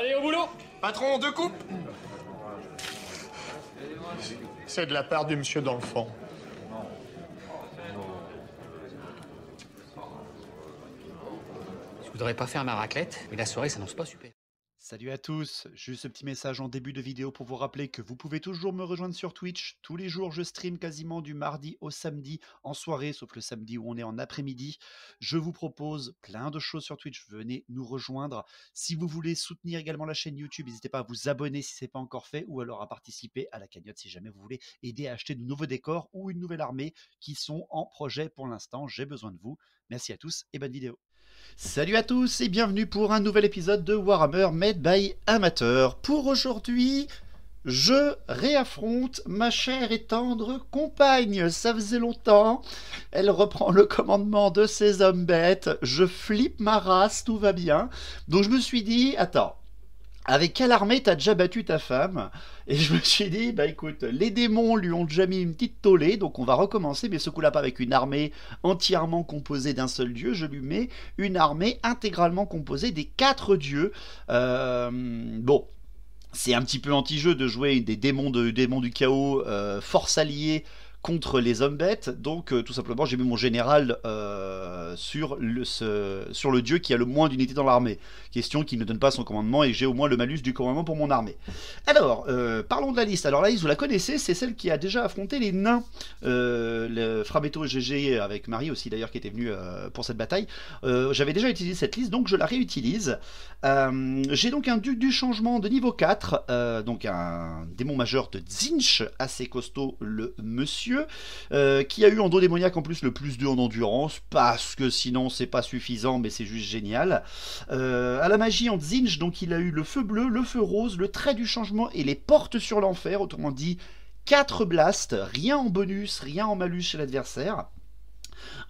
Allez, au boulot! Patron, 2 coupes. C'est de la part du monsieur dans le fond. Je voudrais pas faire ma raclette, mais la soirée s'annonce pas super. Salut à tous, juste ce petit message en début de vidéo pour vous rappeler que vous pouvez toujours me rejoindre sur Twitch. Tous les jours, je stream quasiment du mardi au samedi en soirée, sauf le samedi où on est en après-midi. Je vous propose plein de choses sur Twitch, venez nous rejoindre. Si vous voulez soutenir également la chaîne YouTube, n'hésitez pas à vous abonner si ce n'est pas encore fait ou alors à participer à la cagnotte si jamais vous voulez aider à acheter de nouveaux décors ou une nouvelle armée qui sont en projet pour l'instant. J'ai besoin de vous. Merci à tous et bonne vidéo. Salut à tous et bienvenue pour un nouvel épisode de Warhammer Made by Amateur. Pour aujourd'hui, je réaffronte ma chère et tendre compagne. Ça faisait longtemps. Elle reprend le commandement de ses hommes bêtes. Je flippe ma race, tout va bien. Donc je me suis dit, attends, avec quelle armée t'as déjà battu ta femme? Et je me suis dit, bah écoute, les démons lui ont déjà mis une petite tollée, donc on va recommencer, mais ce coup-là pas avec une armée entièrement composée d'un seul dieu, je lui mets une armée intégralement composée des 4 dieux. Bon, c'est un petit peu anti-jeu de jouer des démons du chaos, force alliée, contre les hommes bêtes, donc tout simplement j'ai mis mon général sur le dieu qui a le moins d'unités dans l'armée. Question qu'il ne donne pas son commandement et j'ai au moins le malus du commandement pour mon armée. Alors, parlons de la liste. Alors la liste, vous la connaissez, c'est celle qui a déjà affronté les nains. Le Frametto GG avec Marie aussi d'ailleurs qui était venu pour cette bataille. J'avais déjà utilisé cette liste, donc je la réutilise. J'ai donc un duc du changement de niveau 4, donc un démon majeur de Tzeentch, assez costaud le monsieur. Qui a eu en dos démoniaque en plus le plus 2 en endurance, parce que sinon c'est pas suffisant, mais c'est juste génial. À la magie en Tzeentch, donc il a eu le feu bleu, le feu rose, le trait du changement et les portes sur l'enfer, autrement dit 4 blasts, rien en bonus, rien en malus chez l'adversaire.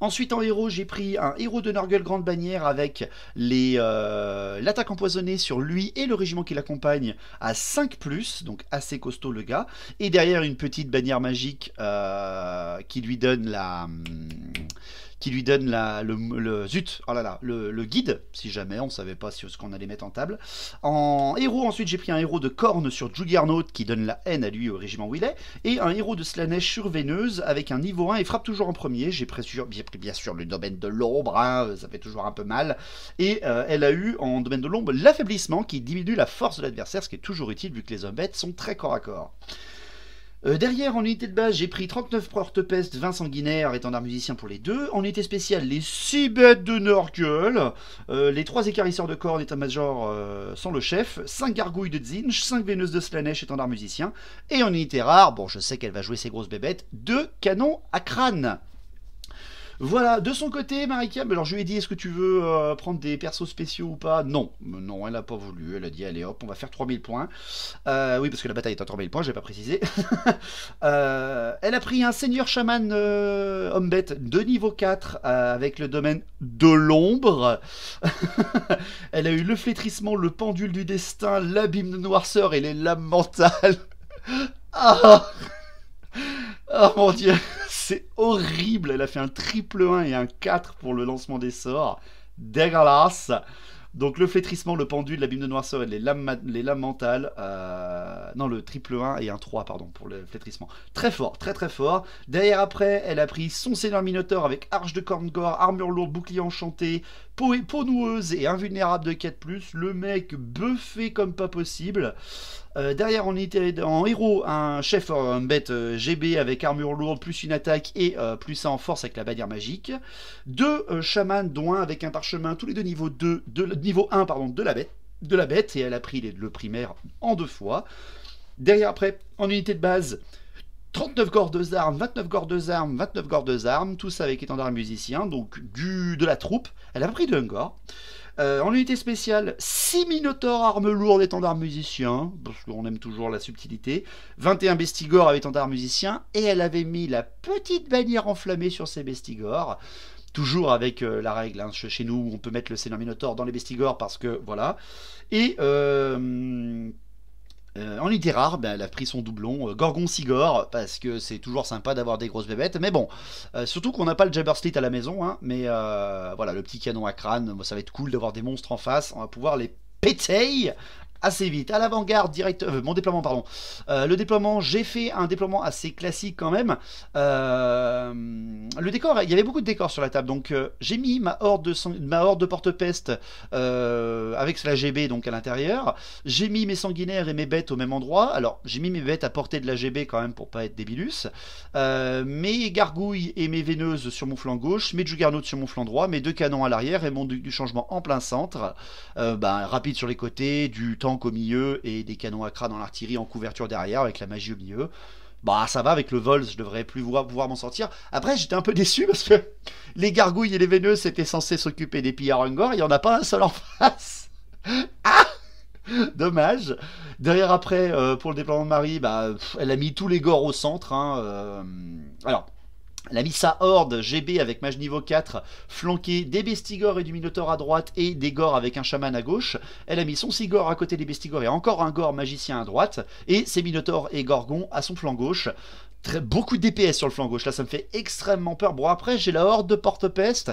Ensuite en héros, j'ai pris un héros de Nurgle Grande Bannière avec l'attaque empoisonnée sur lui et le régiment qui l'accompagne à 5+, donc assez costaud le gars. Et derrière une petite bannière magique qui lui donne le guide, si jamais on ne savait pas ce qu'on allait mettre en table. En héros, ensuite, j'ai pris un héros de Corne sur Juggernaut qui donne la haine à lui au régiment Willet, et un héros de Slaanesh sur Veineuse avec un niveau 1 et frappe toujours en premier. J'ai pris bien sûr le domaine de l'ombre, hein, ça fait toujours un peu mal. Et elle a eu en domaine de l'ombre l'affaiblissement qui diminue la force de l'adversaire, ce qui est toujours utile vu que les hommes bêtes sont très corps à corps. Derrière, en unité de base, j'ai pris 39 porte-peste, 20 sanguinaires, étendard musicien pour les 2. En unité spéciale, les 6 bêtes de Nurgle, les 3 écarisseurs de corne, état-major sans le chef, 5 gargouilles de Tzeentch, 5 veineuses de Slaanesh, étendard musicien. Et en unité rare, bon, je sais qu'elle va jouer ses grosses bébêtes, 2 canons à crâne. Voilà, de son côté, Marika, alors je lui ai dit, est-ce que tu veux prendre des persos spéciaux ou pas? Non, non, elle n'a pas voulu, elle a dit, allez hop, on va faire 3000 points. Oui, parce que la bataille est à 3000 points, je n'ai pas précisé. Elle a pris un seigneur chaman homme bête de niveau 4 avec le domaine de l'ombre. Elle a eu le flétrissement, le pendule du destin, l'abîme de noirceur et les lames mentales. Ah, oh mon dieu, c'est horrible. Elle a fait un triple 1 et un 4 pour le lancement des sorts. Dégueulasse. Donc le flétrissement, le pendule, l'abîme de noirceur et les lames mentales. Non, le triple 1 et un 3, pardon, pour le flétrissement. Très fort, très très fort. Derrière après, elle a pris son seigneur minotaure avec arche de Korngor, armure lourde, bouclier enchanté, peau noueuse et invulnérable de 4+. Le mec buffé comme pas possible. Derrière, on était en héros, un chef en bête GB avec armure lourde, plus une attaque et plus 1 en force avec la bannière magique. 2 chamans, dont un avec un parchemin, tous les deux niveau 1 pardon, de la bête, et elle a pris le primaire en 2 fois. Derrière, après, en unité de base, 39 gordes armes, 29 gordes armes, 29 gordes armes, tout ça avec étendard musicien, donc de la troupe. Elle a pas pris de Hungor. En unité spéciale, 6 minotaures armes lourdes étendard musicien, parce qu'on aime toujours la subtilité, 21 bestigors avec étendard musicien, et elle avait mis la petite bannière enflammée sur ces bestigors, toujours avec la règle, hein, chez nous on peut mettre le seigneur minotaure dans les bestigors parce que voilà, et en unité rare, ben, elle a pris son doublon Gorgon Sigor, parce que c'est toujours sympa d'avoir des grosses bébêtes, mais bon, surtout qu'on n'a pas le Jabbersteed à la maison, hein, mais voilà, le petit canon à crâne, ça va être cool d'avoir des monstres en face, on va pouvoir les péter assez vite. À l'avant-garde, direct, mon déploiement, pardon. Le déploiement, j'ai fait un déploiement assez classique quand même. Le décor, il y avait beaucoup de décors sur la table, donc j'ai mis ma horde de porte-peste avec la GB donc à l'intérieur. J'ai mis mes sanguinaires et mes bêtes au même endroit. Alors, j'ai mis mes bêtes à portée de la GB quand même pour pas être débilus. Mes gargouilles et mes veineuses sur mon flanc gauche, mes juggernauts sur mon flanc droit, mes 2 canons à l'arrière et mon duc du changement en plein centre. Rapide sur les côtés, du tank au milieu et des canons à crâne dans l'artillerie en couverture derrière avec la magie au milieu. Bah ça va avec le vol, je devrais plus pouvoir m'en sortir. Après j'étais un peu déçu parce que les gargouilles et les veineuses étaient censés s'occuper des pillards Ungor, il n'y en a pas un seul en face. Ah, dommage. Derrière après, pour le déploiement de Marie, elle a mis tous les gors au centre. Alors, elle a mis sa horde GB avec mage niveau 4, flanqué des bestigors et du minotaure à droite et des gors avec un chaman à gauche. Elle a mis son sigor à côté des bestigors et encore un gore magicien à droite. Et ses minotaures et gorgons à son flanc gauche. Beaucoup de DPS sur le flanc gauche, là ça me fait extrêmement peur. Bon après j'ai la horde de porte-peste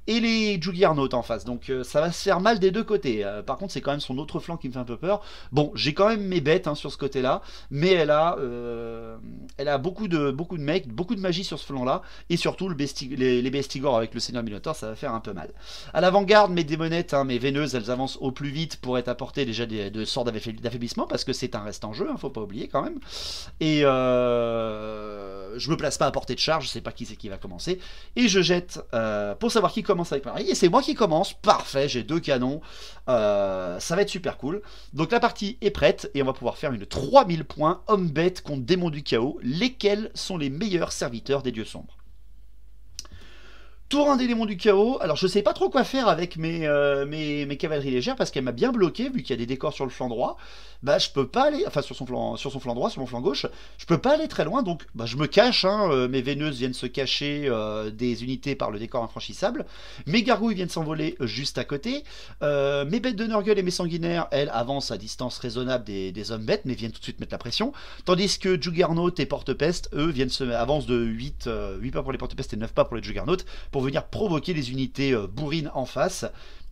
et les Juggernaut en face, donc ça va se faire mal des deux côtés. Par contre c'est quand même son autre flanc qui me fait un peu peur. Bon, j'ai quand même mes bêtes sur ce côté là, mais elle a beaucoup de mecs, beaucoup de magie sur ce flanc là, et surtout les bestigors avec le seigneur minotaure, ça va faire un peu mal. À l'avant-garde, mes démonettes, mes veineuses, elles avancent au plus vite pour être apportées déjà de sorts d'affaiblissement, parce que c'est un reste en jeu, faut pas oublier quand même. Et je me place pas à portée de charge, je sais pas qui c'est qui va commencer, et je jette pour savoir qui commence avec Marie, et c'est moi qui commence. Parfait, j'ai 2 canons, ça va être super cool. Donc la partie est prête et on va pouvoir faire une 3000 points homme-bête contre démon du chaos, lesquels sont les meilleurs serviteurs des dieux sombres. Tour 1 des démons du chaos. Alors je sais pas trop quoi faire avec mes cavaleries légères parce qu'elle m'a bien bloqué vu qu'il y a des décors sur le flanc droit. Je peux pas aller, enfin sur son flanc droit, sur mon flanc gauche, je peux pas aller très loin, donc je me cache. Mes veineuses viennent se cacher des unités par le décor infranchissable. Mes gargouilles viennent s'envoler juste à côté. Mes bêtes de Nurgle et mes sanguinaires, elles avancent à distance raisonnable des hommes bêtes, mais viennent tout de suite mettre la pression. Tandis que Juggernaut et Porte-Peste, eux, avancent de 8 pas pour les Porte-Peste et 9 pas pour les Juggernaut, pour venir provoquer les unités bourrines en face.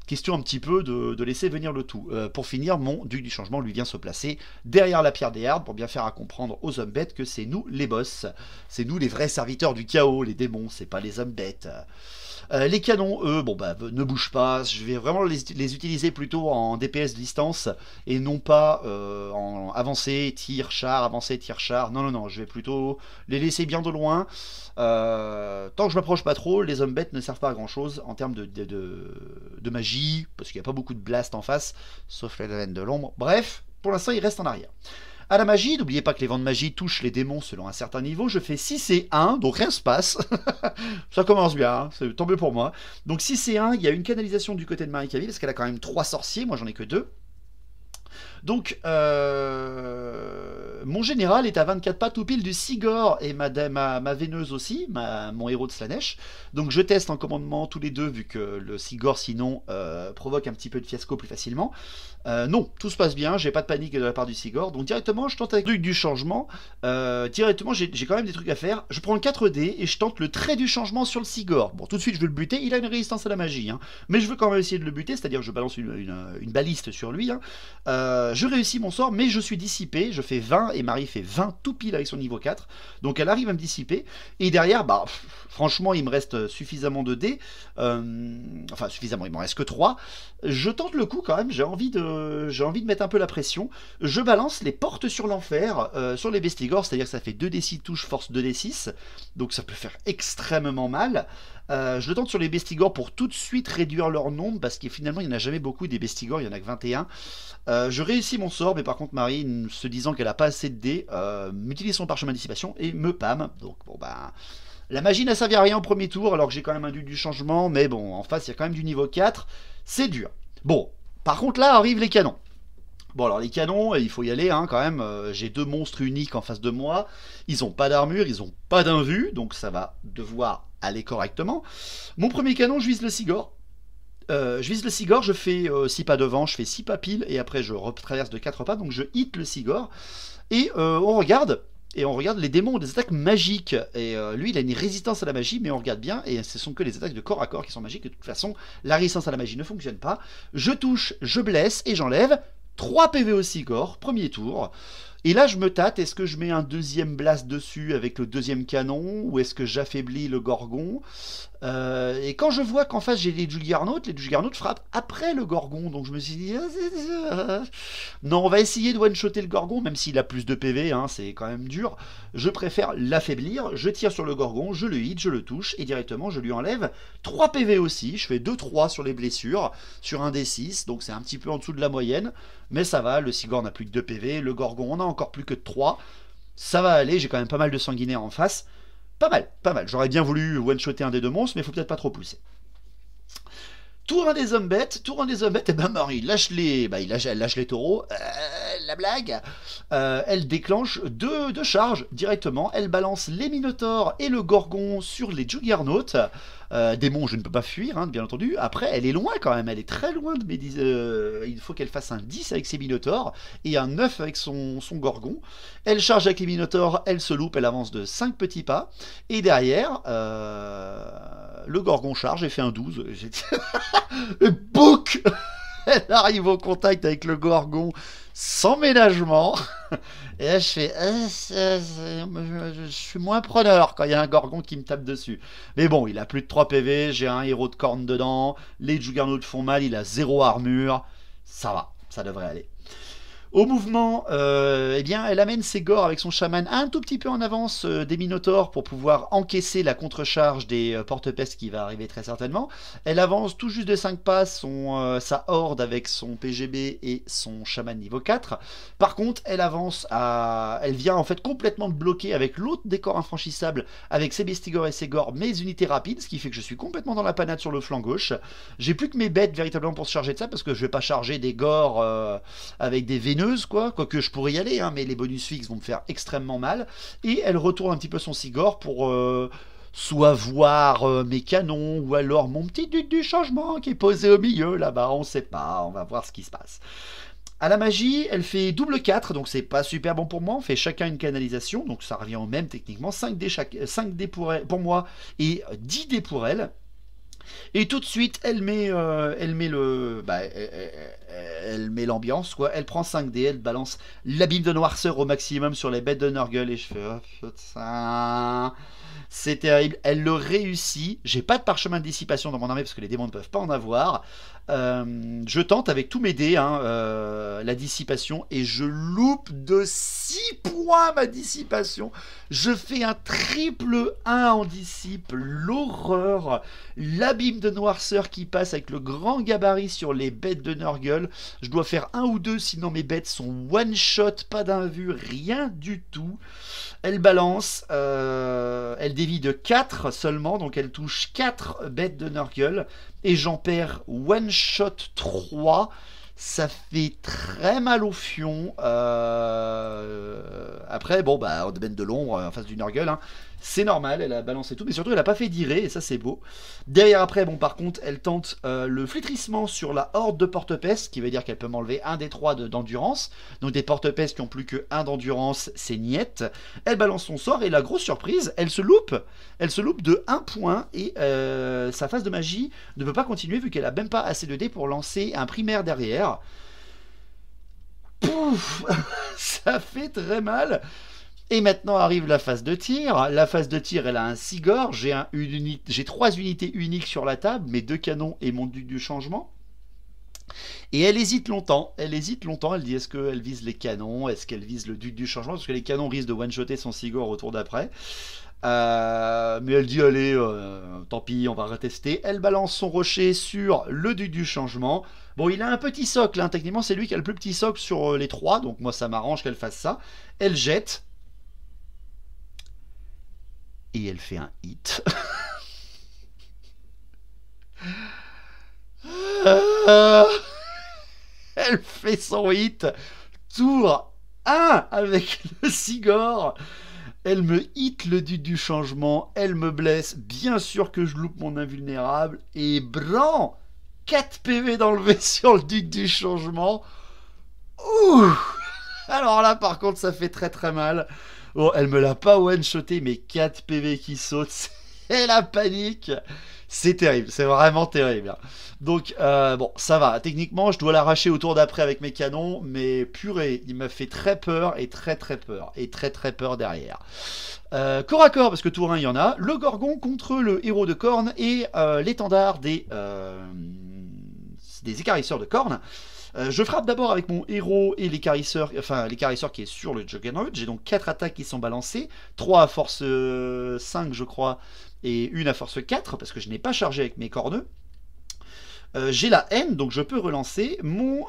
Question un petit peu de laisser venir le tout. Pour finir, mon duc du changement lui vient se placer derrière la pierre des hardes pour bien faire à comprendre aux hommes bêtes que c'est nous les boss. C'est nous les vrais serviteurs du chaos, les démons, c'est pas les hommes bêtes. Les canons, eux, ne bougent pas. Je vais vraiment les utiliser plutôt en DPS de distance et non pas en avancée, tir, char, avancée, tir, char. Non, je vais plutôt les laisser bien de loin. Tant que je m'approche pas trop, les hommes bêtes ne servent pas à grand chose en termes de magie, parce qu'il n'y a pas beaucoup de blast en face, sauf les veines de l'ombre. Bref, pour l'instant, ils restent en arrière. À la magie, n'oubliez pas que les vents de magie touchent les démons selon un certain niveau. Je fais 6 et 1, donc rien se passe. Ça commence bien, c'est tant mieux pour moi. Donc 6 et 1, il y a une canalisation du côté de Marie-Cavi, parce qu'elle a quand même 3 sorciers, moi j'en ai que 2. Donc, mon général est à 24 pas tout pile du Sigor et ma veineuse aussi, mon héros de Slaanesh. Donc je teste en commandement tous les deux, vu que le Sigor sinon provoque un petit peu de fiasco plus facilement. Non, tout se passe bien, j'ai pas de panique de la part du Sigor. Donc directement, je tente avec le truc du changement. Directement, j'ai quand même des trucs à faire. Je prends le 4D et je tente le trait du changement sur le Sigor. Bon, tout de suite, je veux le buter. Il a une résistance à la magie, mais je veux quand même essayer de le buter, c'est-à-dire que je balance une baliste sur lui. Je réussis mon sort, mais je suis dissipé. Je fais 20 et Marie fait 20 tout pile avec son niveau 4. Donc elle arrive à me dissiper. Et derrière, franchement, il me reste suffisamment de dés. Enfin, suffisamment, il m'en reste que 3. Je tente le coup quand même, j'ai envie de mettre un peu la pression. Je balance les portes sur l'enfer sur les bestigors, c'est-à-dire que ça fait 2d6 touches, force 2d6. Donc ça peut faire extrêmement mal. Je le tente sur les bestigors pour tout de suite réduire leur nombre, parce que finalement il n'y en a jamais beaucoup des bestigors, il n'y en a que 21. Je réussis mon sort, mais par contre Marie, se disant qu'elle n'a pas assez de dés, m'utilise son parchemin de dissipation et me pâme. Donc bon la magie n'a servi à rien au premier tour, alors que j'ai quand même un duc du changement, mais bon, en face il y a quand même du niveau 4, c'est dur. Bon, par contre là arrivent les canons. Bon alors les canons, il faut y aller quand même, j'ai 2 monstres uniques en face de moi, ils ont pas d'armure, ils ont pas d'invue, donc ça va devoir aller correctement. Mon premier canon, je vise le Sigor. Je fais 6 pas devant, je fais 6 pas pile, et après je traverse de 4 pas, donc je hit le Sigor, et on regarde les démons ont des attaques magiques, et lui il a une résistance à la magie, mais on regarde bien, et ce sont que les attaques de corps à corps qui sont magiques, de toute façon, la résistance à la magie ne fonctionne pas. Je touche, je blesse, et j'enlève 3 PV au Sigor, premier tour. Et là, je me tâte, est-ce que je mets un deuxième blast dessus avec le deuxième canon, ou est-ce que j'affaiblis le Gorgon? Et quand je vois qu'en face j'ai les Juggernaut frappent après le Gorgon, donc je me suis dit, non, on va essayer de one-shotter le Gorgon, même s'il a plus de PV, hein, c'est quand même dur. Je préfère l'affaiblir, je tire sur le Gorgon, je le hit, je le touche, et directement je lui enlève 3 PV aussi, je fais 2-3 sur les blessures, sur un D6, donc c'est un petit peu en dessous de la moyenne, mais ça va, le Sigor n'a plus que 2 PV, le Gorgon on a encore plus que 3, ça va aller, j'ai quand même pas mal de sanguinaires en face. Pas mal, pas mal. J'aurais bien voulu one-shotter un des deux monstres, mais il faut peut-être pas trop pousser. Tour 1 des hommes bêtes, et ben Marie lâche les, elle lâche les taureaux, la blague. Elle déclenche deux charges directement, elle balance les Minotaures et le Gorgon sur les Juggernaut. Démon, je ne peux pas fuir, hein, bien entendu. Après, elle est loin quand même, elle est très loin de mes 10. Il faut qu'elle fasse un 10 avec ses Minotaures et un 9 avec son Gorgon. Elle charge avec les Minotaures, elle se loupe, elle avance de 5 petits pas. Et derrière, le Gorgon charge et fait un 12. Bouc. Elle arrive au contact avec le Gorgon sans ménagement. Et là, je fais... je suis moins preneur quand il y a un Gorgon qui me tape dessus. Mais bon, il a plus de 3 PV, j'ai un héros de corne dedans, les Juggernaut font mal, il a 0 armure. Ça va, ça devrait aller. Au mouvement, eh bien, elle amène ses gores avec son chaman un tout petit peu en avance des Minotaures pour pouvoir encaisser la contre-charge des porte-pestes qui va arriver très certainement. Elle avance tout juste de 5 pas sa horde avec son PGB et son chaman niveau 4. Par contre, elle vient en fait complètement bloquer avec l'autre décor infranchissable avec ses bestigors et ses gores, mes unités rapides, ce qui fait que je suis complètement dans la panade sur le flanc gauche. J'ai plus que mes bêtes véritablement pour se charger de ça parce que je vais pas charger des gores avec des veineuses, quoique je pourrais y aller, hein, mais les bonus fixes vont me faire extrêmement mal. Et elle retourne un petit peu son Sigor pour soit voir mes canons, ou alors mon petit duc du changement qui est posé au milieu là-bas, on sait pas, on va voir ce qui se passe. À la magie, elle fait double 4, donc c'est pas super bon pour moi. On fait chacun une canalisation, donc ça revient au même techniquement. 5 dés pour moi et 10 dés pour elle. Et tout de suite, elle met l'ambiance, quoi. Elle prend 5 dés, elle balance l'abîme de noirceur au maximum sur les bêtes de Nurgle et je fais oh putain, c'est terrible. Elle le réussit. J'ai pas de parchemin de dissipation dans mon armée parce que les démons ne peuvent pas en avoir. Je tente avec tous mes dés la dissipation et je loupe de 6 points ma dissipation. Je fais un triple 1 en dissipe, l'horreur, l'abîme de noirceur qui passe avec le grand gabarit sur les bêtes de Nurgle. Je dois faire 1 ou 2 sinon mes bêtes sont one shot, pas d'invue, rien du tout. Elle balance, elle dévie de 4 seulement, donc elle touche 4 bêtes de Nurgle et j'en perds one shot 3. Ça fait très mal au fion. Après, bon, bah, on demande de l'ombre en face du Nurgle, hein. C'est normal, elle a balancé tout, mais surtout elle a pas fait d'iré, et ça c'est beau. Derrière après, bon par contre, elle tente le flétrissement sur la horde de porte-pestes, ce qui veut dire qu'elle peut m'enlever un des 3 d'endurance. Donc des porte-pestes qui ont plus que 1 d'endurance, c'est niette. Elle balance son sort, et la grosse surprise, elle se loupe de 1 point, et sa phase de magie ne peut pas continuer, vu qu'elle a même pas assez de dés pour lancer un primaire derrière. Pouf. Ça fait très mal. Et maintenant arrive la phase de tir. La phase de tir, elle a un Sigor. J'ai 3 unités uniques sur la table, mes 2 canons et mon duc du changement. Et elle hésite longtemps. Elle dit est-ce qu'elle vise les canons? Est-ce qu'elle vise le duc du changement? Parce que les canons risquent de one-shotter son Sigor au tour d'après. Mais elle dit allez, tant pis, on va retester. Elle balance son rocher sur le duc du changement. Bon, il a un petit socle, hein. Techniquement c'est lui qui a le plus petit socle sur les 3, donc moi ça m'arrange qu'elle fasse ça. Elle jette. Et elle fait un hit. Elle fait son hit. Tour 1 avec le Sigor. Elle me hit le duc du changement. Elle me blesse. Bien sûr que je loupe mon invulnérable. Et bran, 4 PV d'enlevé sur le duc du changement. Ouh. Alors là, par contre, ça fait très très mal. Bon, elle me l'a pas one-shoté, mais 4 PV qui sautent, Et la panique, c'est terrible, c'est vraiment terrible. Donc, bon, ça va. Techniquement, je dois l'arracher au tour d'après avec mes canons, mais purée, il m'a fait très peur et très très peur. Et très très peur derrière. Corps à corps, parce que tour 1, il y en a. Le Gorgon contre le héros de corne et l'étendard des écarisseurs de corne. Je frappe d'abord avec mon héros et l'écarisseur, enfin l'écarisseur qui est sur le Juggernaut. J'ai donc 4 attaques qui sont balancées, 3 à force 5 je crois, et 1 à force 4, parce que je n'ai pas chargé avec mes corneux. J'ai la haine, donc je peux relancer. Mon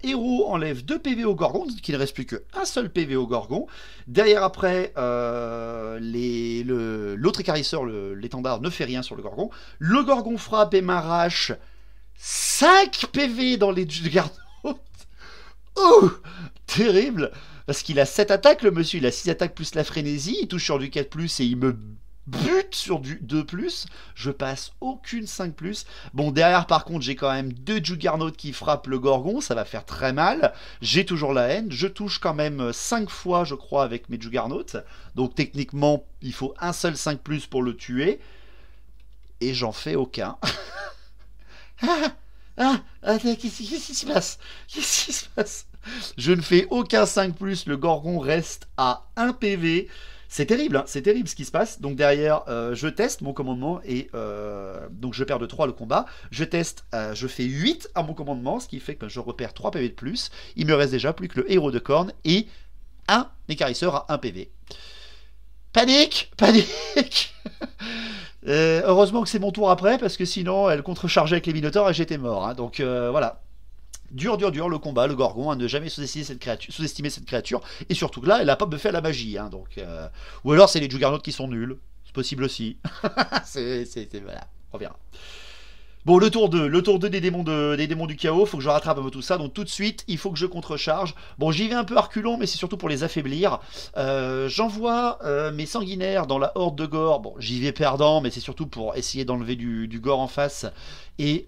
héros enlève 2 PV au Gorgon, donc il ne reste plus qu'un seul PV au Gorgon. Derrière après, l'autre écarisseur, l'étendard, ne fait rien sur le Gorgon. Le Gorgon frappe et m'arrache 5 PV dans les Juggernaut. Oh, terrible. Parce qu'il a 7 attaques, le monsieur, il a 6 attaques plus la frénésie, il touche sur du 4+, et il me bute sur du 2+, je passe aucune 5+. Bon, derrière par contre, j'ai quand même 2 Juggernaut qui frappent le Gorgon, ça va faire très mal. J'ai toujours la haine, je touche quand même 5 fois, je crois, avec mes Juggernaut. Donc techniquement, il faut un seul 5+ pour le tuer. Et j'en fais aucun. Qu'est-ce qui se passe? Qu'est-ce qui se passe? Je ne fais aucun 5+, le Gorgon reste à 1 PV. C'est terrible, hein, c'est terrible ce qui se passe. Donc derrière, je teste mon commandement et donc je perds de 3 le combat. Je teste, je fais 8 à mon commandement, ce qui fait que je repère 3 PV de plus. Il me reste déjà plus que le héros de corne et un écarisseur à 1 PV. Panique! Panique! Heureusement que c'est mon tour après, parce que sinon elle contrechargeait avec les Minotaures et j'étais mort. Hein. Donc voilà. Dur le combat, le Gorgon, à ne jamais sous-estimer cette créature. Et surtout que là, elle n'a pas buffé à la magie. Hein, donc, ou alors c'est les Juggernaut qui sont nuls. C'est possible aussi. Voilà, on verra. Bon, le tour 2 des démons du chaos, faut que je rattrape un peu tout ça, donc tout de suite, il faut que je contrecharge. Bon, j'y vais un peu à reculons, mais c'est surtout pour les affaiblir. J'envoie mes sanguinaires dans la horde de gore. Bon, j'y vais perdant, mais c'est surtout pour essayer d'enlever du gore en face et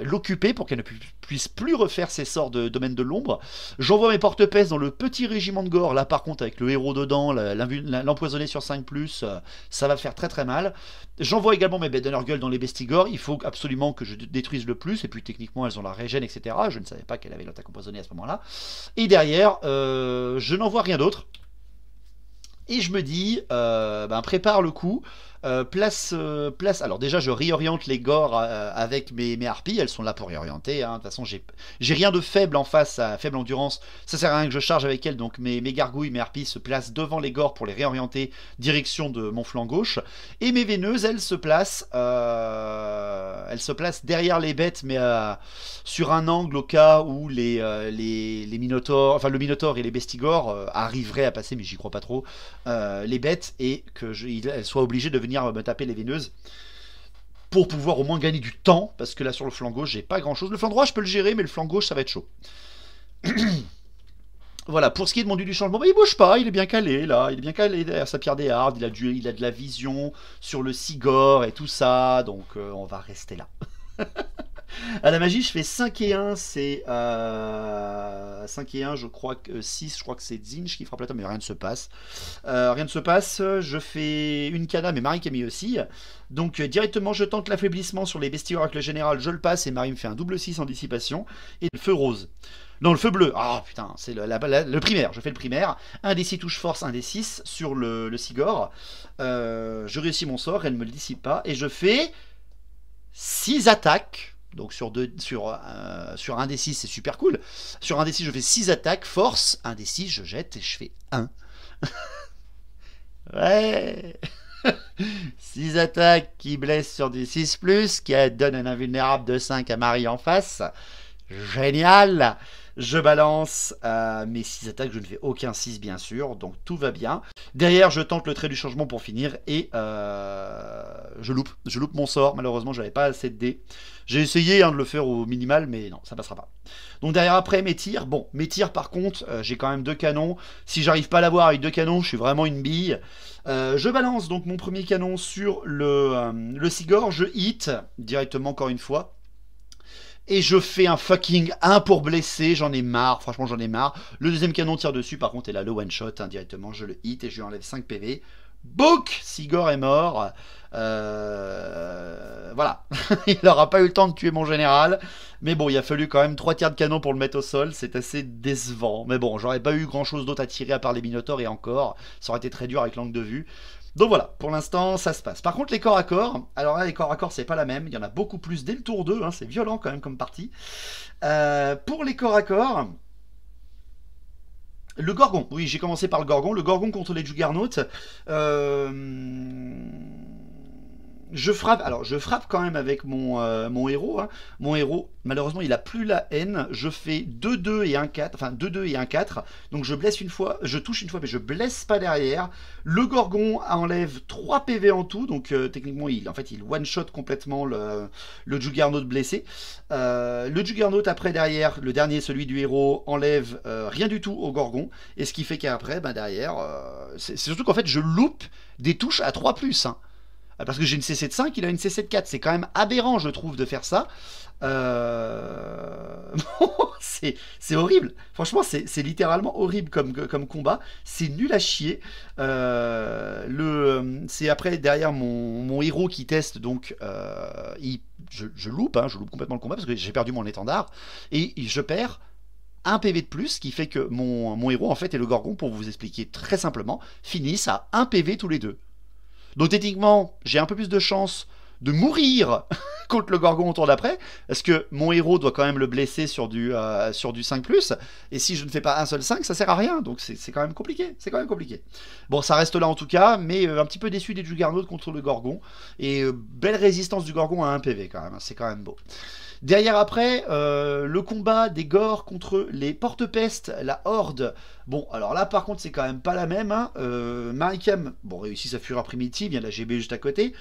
l'occuper pour qu'elle ne puisse plus refaire ses sorts de domaine de l'ombre. J'envoie mes porte-pèse dans le petit régiment de gore, là par contre avec le héros dedans, l'empoisonner sur 5+, ça va faire très très mal. J'envoie également mes bêtes d'Energueul dans les bestigores, il faut absolument que je détruise le plus, et puis techniquement elles ont la régène, etc. Je ne savais pas qu'elle avait l'attaque empoisonnée à ce moment-là. Et derrière, je n'envoie rien d'autre. Et je me dis, prépare le coup. Place. Alors déjà, je réoriente les gores avec mes harpies. Elles sont là pour réorienter. Hein. De toute façon, j'ai rien de faible en face à faible endurance. Ça sert à rien que je charge avec elles. Donc mes gargouilles, mes harpies se placent devant les gores pour les réorienter direction de mon flanc gauche. Et mes veineuses, elles se placent derrière les bêtes, mais sur un angle au cas où les minotaures, enfin le minotaure et les bestigores arriveraient à passer, mais j'y crois pas trop. Les bêtes et qu'elles soient obligées de venir me taper les veineuses pour pouvoir au moins gagner du temps, parce que là sur le flanc gauche j'ai pas grand chose. Le flanc droit je peux le gérer, mais le flanc gauche ça va être chaud. Voilà, pour ce qui est de mon dieu du changement, il bouge pas, il est bien calé là, il est bien calé derrière sa pierre des hardes, il a de la vision sur le Sigor et tout ça, donc on va rester là. À la magie, je fais 5 et 1, c'est 5 et 1, je crois que 6, je crois que c'est Zinch qui frappe la table, mais rien ne se passe. Rien ne se passe, je fais une cana, mais Marie Camille aussi. Donc directement, je tente l'affaiblissement sur les bestiaires avec le général, je le passe, et Marie me fait un double 6 en dissipation. Et le feu rose. Non, le feu bleu. Ah putain, c'est le primaire. Je fais le primaire. 1 des 6 touches force, 1 des 6 sur le Sigor. Je réussis mon sort, elle ne me le dissipe pas. Et je fais 6 attaques. Donc sur 1 des 6, c'est super cool. Sur 1 des 6, je fais 6 attaques. Force, 1 des 6, je jette et je fais 1. Ouais. 6 attaques qui blessent sur du 6+, qui donne un invulnérable de 5 à Marie en face. Génial. Je balance mes 6 attaques, je ne fais aucun 6 bien sûr, donc tout va bien. Derrière, je tente le trait du changement pour finir et je loupe mon sort. Malheureusement, j'avais pas assez de dés. J'ai essayé de le faire au minimal, mais non, ça passera pas. Donc derrière, après, mes tirs. Bon, mes tirs, par contre, j'ai quand même 2 canons. Si j'arrive pas à l'avoir avec 2 canons, je suis vraiment une bille. Je balance donc mon premier canon sur le Sigor. Je hit directement encore une fois. Et je fais un fucking 1 pour blesser, j'en ai marre, franchement j'en ai marre. Le deuxième canon tire dessus, par contre, et là le one shot, directement, je le hit et je lui enlève 5 PV. Bouk, Sigor est mort. Voilà, il n'aura pas eu le temps de tuer mon général. Mais bon, il a fallu quand même 3 tirs de canon pour le mettre au sol. C'est assez décevant. Mais bon, j'aurais pas eu grand chose d'autre à tirer à part les minotaures et encore. Ça aurait été très dur avec l'angle de vue. Donc voilà, pour l'instant, ça se passe. Par contre, les corps à corps, alors là, les corps à corps, c'est pas la même. Il y en a beaucoup plus dès le tour 2. Hein, c'est violent quand même comme partie. Pour les corps à corps. Le Gorgon, oui, j'ai commencé par le Gorgon. Le Gorgon contre les Juggernauts. Je frappe quand même avec mon héros. Hein. Mon héros, malheureusement, il a plus la haine. Je fais 2-2 et 1-4. Enfin, 2-2 et 1-4. Donc je blesse une fois, je touche une fois, mais je blesse pas derrière. Le Gorgon enlève 3 PV en tout. Donc techniquement, il one-shot complètement le Juggernaut blessé. Le Juggernaut, après, derrière, le dernier, celui du héros, enlève rien du tout au Gorgon. Et ce qui fait qu'après, derrière, c'est surtout qu'en fait, je loupe des touches à 3+. Hein. Parce que j'ai une CC de 5, il a une CC de 4. C'est quand même aberrant, je trouve, de faire ça. C'est horrible. Franchement, c'est littéralement horrible comme combat. C'est nul à chier. C'est après, derrière, mon héros qui teste. Donc, je loupe. Hein, je loupe complètement le combat parce que j'ai perdu mon étendard. Et je perds un PV de plus, ce qui fait que mon héros, en fait, et le Gorgon, pour vous expliquer très simplement, finissent à 1 PV tous les deux. Donc techniquement, j'ai un peu plus de chance de mourir contre le Gorgon au tour d'après, parce que mon héros doit quand même le blesser sur du 5+, et si je ne fais pas un seul 5, ça sert à rien, donc c'est quand même compliqué, Bon, ça reste là en tout cas, mais un petit peu déçu des Juggernauts contre le Gorgon, et belle résistance du Gorgon à 1 PV quand même, c'est quand même beau. Derrière après, le combat des Gors contre les porte-pestes, la Horde. Bon, alors là par contre c'est quand même pas la même. Hein. Maricam, bon, réussit sa fureur primitive, il y a la GB juste à côté.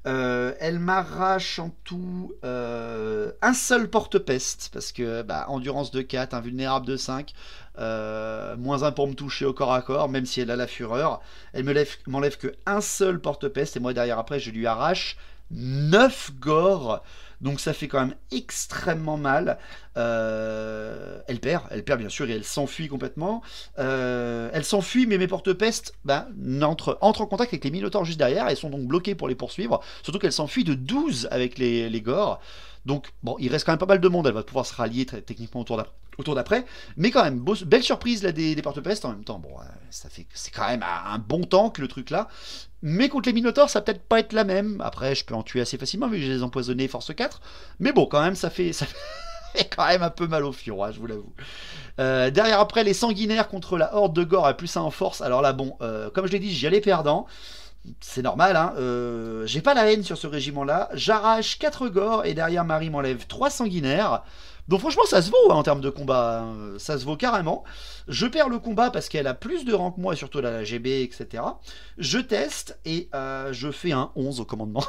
Elle m'arrache en tout un seul porte-peste, parce que endurance de 4, invulnérable de 5, -1 pour me toucher au corps à corps, même si elle a la fureur. Elle m'enlève que un seul porte-peste, et moi derrière après je lui arrache 9 Gors, donc ça fait quand même extrêmement mal. Elle perd bien sûr, et elle s'enfuit complètement. Elle s'enfuit, mais mes porte-pestes entrent en contact avec les minotaures juste derrière, et sont donc bloqués pour les poursuivre, surtout qu'elle s'enfuit de 12 avec les Gors. Donc bon, il reste quand même pas mal de monde, elle va pouvoir se rallier techniquement au tour d'après, mais quand même, belle surprise là, des porte-pestes. En même temps, bon, c'est quand même un bon tank le truc là, mais contre les minotaures ça va peut-être pas être la même. Après je peux en tuer assez facilement vu que je les ai empoisonnés force 4, mais bon, quand même ça fait quand même un peu mal au fion, hein, je vous l'avoue. Derrière après, les sanguinaires contre la Horde de Gors à +1 en force. Alors là bon, comme je l'ai dit, j'y allais perdant. C'est normal, hein. J'ai pas la haine sur ce régiment-là. J'arrache 4 Gors, et derrière Marie m'enlève 3 sanguinaires. Donc franchement, ça se vaut hein, en termes de combat. Hein. Ça se vaut carrément. Je perds le combat parce qu'elle a plus de rang que moi, surtout la GB, etc. Je teste, et je fais un 11 au commandement.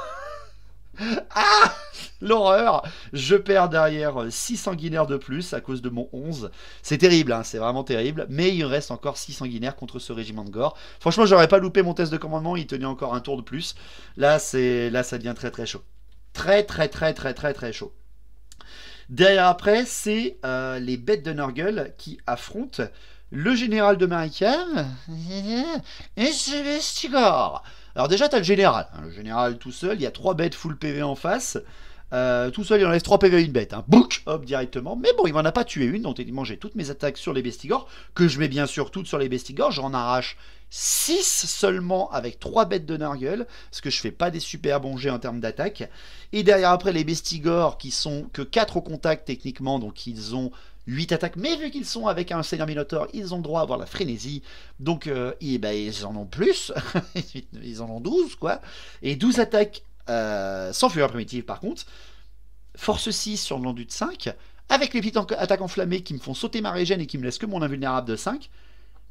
Ah, l'horreur. Je perds derrière 6 sanguinaires de plus à cause de mon 11. C'est terrible, hein, c'est vraiment terrible. Mais il reste encore 6 sanguinaires contre ce régiment de Gors. Franchement, j'aurais pas loupé mon test de commandement, il tenait encore un tour de plus. Là, ça devient très très chaud. Très chaud. Derrière après, c'est les bêtes de Nurgle qui affrontent le général de Maricam et Célestigor. Alors déjà, t'as le général. Le général tout seul, il y a 3 bêtes full PV en face. Tout seul, il enlève 3 PV à une bête. Hein. Bouc, hop, directement. Mais bon, il m'en a pas tué une, donc techniquement, j'ai toutes mes attaques sur les bestigors, que je mets bien sûr toutes sur les bestigors. J'en arrache 6 seulement avec 3 bêtes de Nurgle, parce que je fais pas des super bons jets en termes d'attaque. Et derrière après, les bestigors qui sont que 4 au contact techniquement, donc ils ont 8 attaques, mais vu qu'ils sont avec un Seigneur Minotaur, ils ont le droit à avoir la frénésie, donc ils en ont plus, ils en ont 12 quoi, et 12 attaques sans fureur primitive par contre, force 6 sur le l'enduit de 5, avec les petites attaques enflammées qui me font sauter ma régène et qui me laissent que mon invulnérable de 5,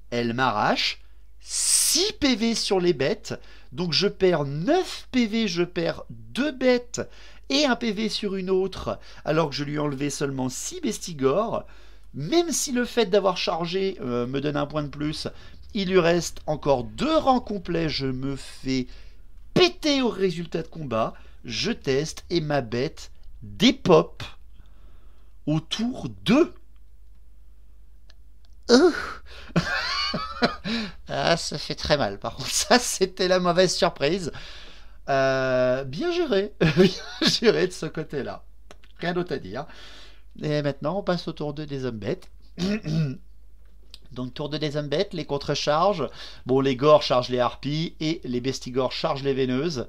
elle m'arrache 6 PV sur les bêtes, donc je perds 9 PV, je perds 2 bêtes, et un PV sur une autre, alors que je lui ai enlevé seulement 6 bestigors. Même si le fait d'avoir chargé me donne un point de plus, il lui reste encore 2 rangs complets. Je me fais péter au résultat de combat. Je teste, et ma bête dépop au tour 2. ça fait très mal. Par contre, ça, c'était la mauvaise surprise. Bien géré. Bien géré de ce côté-là. Rien d'autre à dire. Et maintenant, on passe au tour 2 des hommes bêtes. Donc, tour 2 des hommes bêtes, les contre-charges. Bon, les gores chargent les harpies et les bestigores chargent les veineuses.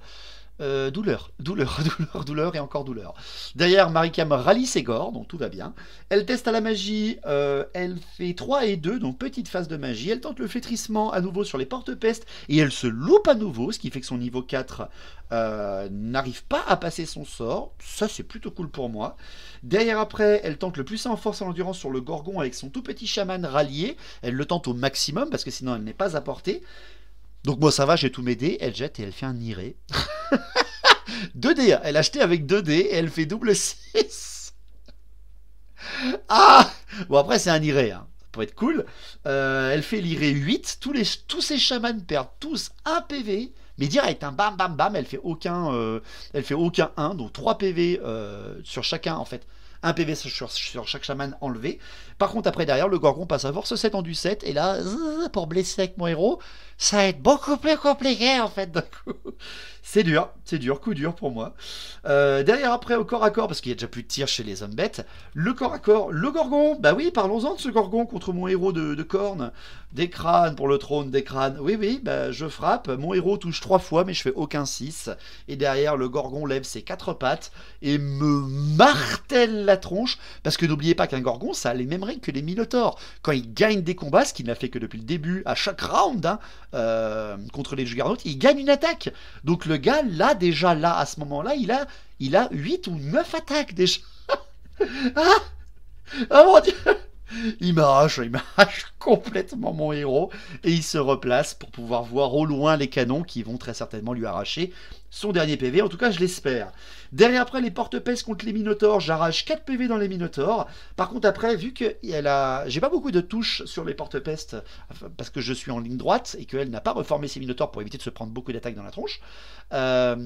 Douleur et encore douleur. Derrière, Maricam rallie ses gores, donc tout va bien. Elle teste à la magie, elle fait 3 et 2, donc petite phase de magie. Elle tente le flétrissement à nouveau sur les porte-pestes et elle se loupe à nouveau, ce qui fait que son niveau 4 n'arrive pas à passer son sort. Ça, c'est plutôt cool pour moi. Derrière, après, elle tente le puissant en force et en endurance sur le gorgon avec son tout petit chaman rallié. Elle le tente au maximum parce que sinon elle n'est pas à portée. Donc moi ça va, j'ai tout mes dés, elle jette et elle fait un iré. 2 dés, elle a acheté avec 2 dés et elle fait double 6. Ah bon après c'est un iré, hein. Ça peut être cool. Elle fait l'iré 8, tous ces chamans perdent tous 1 PV, mais direct, hein, bam bam bam, elle fait aucun 1, donc 3 PV sur chacun en fait. 1 PV sur chaque chaman enlevé. Par contre, après, derrière, le Gorgon passe à force 7 en du 7. Et là, pour blesser avec mon héros, ça va être beaucoup plus compliqué, en fait, d'un coup. C'est dur, coup dur pour moi. Derrière, après, au corps à corps, parce qu'il n'y a déjà plus de tir chez les hommes bêtes, le corps à corps, le Gorgon, bah oui, parlons-en de ce Gorgon contre mon héros de cornes. Des crânes pour le trône, des crânes. Oui, bah je frappe, mon héros touche 3 fois, mais je fais aucun 6. Et derrière, le Gorgon lève ses 4 pattes et me martèle la tronche, parce que n'oubliez pas qu'un Gorgon, ça a les mêmes règles que les Minotaures. Quand il gagne des combats, ce qu'il n'a fait que depuis le début, à chaque round, hein, contre les Juggernaut, il gagne une attaque. Donc le gars, là, déjà, à ce moment-là, il a 8 ou 9 attaques, déjà. Ah mon Dieu! Il m'arrache complètement mon héros et il se replace pour pouvoir voir au loin les canons qui vont très certainement lui arracher son dernier PV, en tout cas je l'espère. Derrière après les porte-pestes contre les Minotaures, j'arrache 4 PV dans les Minotaures. Par contre après, vu que j'ai pas beaucoup de touches sur les porte-pestes parce que je suis en ligne droite et qu'elle n'a pas reformé ses Minotaures pour éviter de se prendre beaucoup d'attaques dans la tronche, bah,